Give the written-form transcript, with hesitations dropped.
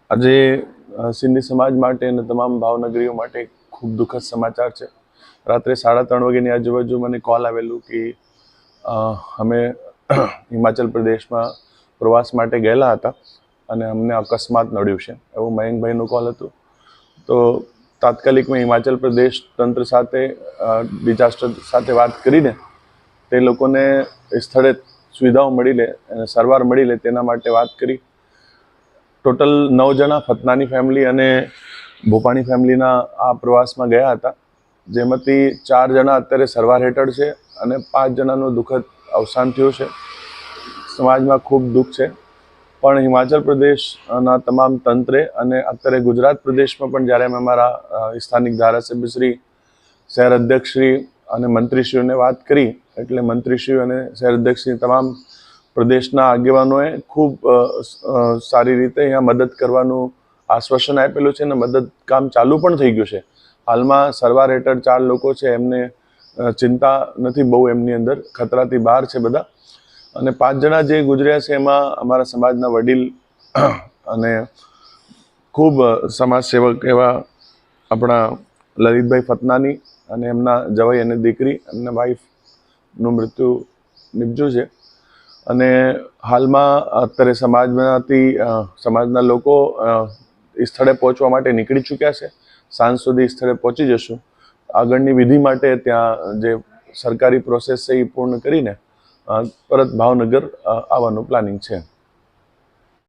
આજે સિંધી સમાજ માટે અને તમામ ભાવનગરીઓ માટે ખૂબ દુઃખદ સમાચાર છે। રાત્રે 3:30 વાગ્યાની આજુબાજુ મને કોલ આવેલું કે અમે હિમાચલ પ્રદેશમાં પ્રવાસ માટે ગયેલા હતા અને અમને અકસ્માત નડ્યું છે એવું મયંકભાઈનો કોલ હતો। તો તાત્કાલિક મેં હિમાચલ પ્રદેશ તંત્ર સાથે ડિઝાસ્ટર સાથે વાત કરીને તે લોકોને સ્થળે સુવિધાઓ મળી લે અને સારવાર મળી લે તેના માટે વાત કરી। ટોટલ 9 જણા ફતનાની ફેમિલી અને ભોપાણી ફેમિલીના આ પ્રવાસમાં ગયા હતા, જેમાંથી 4 જણા અત્યારે સારવાર હેઠળ છે અને 5 જણાનું દુઃખદ અવસાન થયું છે। સમાજમાં ખૂબ દુઃખ છે, પણ હિમાચલ પ્રદેશના તમામ તંત્રે અને અત્યારે ગુજરાત પ્રદેશમાં પણ જ્યારે અમે અમારા સ્થાનિક ધારાસભ્યશ્રી, શહેર અધ્યક્ષશ્રી અને મંત્રીશ્રીઓને વાત કરી, એટલે મંત્રીશ્રીઓ અને શહેર અધ્યક્ષશ્રી તમામ પ્રદેશના આગેવાનોએ ખૂબ સારી રીતે અહીંયા મદદ કરવાનું આશ્વાસન આપેલું છે અને મદદ કામ ચાલુ પણ થઈ ગયું છે। હાલમાં સારવાર હેઠળ 4 લોકો છે, એમને ચિંતા નથી બહુ, એમની અંદર ખતરાથી બહાર છે બધા, અને 5 જણા જે ગુજર્યા છે એમાં અમારા સમાજના વડીલ અને ખૂબ સમાજ સેવક એવા આપણા લલિતભાઈ ફતનાની અને એમના જવાઈ અને દીકરી, એમના વાઈફનું મૃત્યુ નિપજ્યું છે। અને હાલમાં અત્યારે સમાજના લોકો સ્થળે પહોંચવા માટે નીકળી ચૂક્યા છે। સાંજ સુધી સ્થળે પહોંચી જશું। આગળની વિધિ માટે ત્યાં જે સરકારી પ્રોસેસ છે એ પૂર્ણ કરીને પરત ભાવનગર આવવાનું પ્લાનિંગ છે।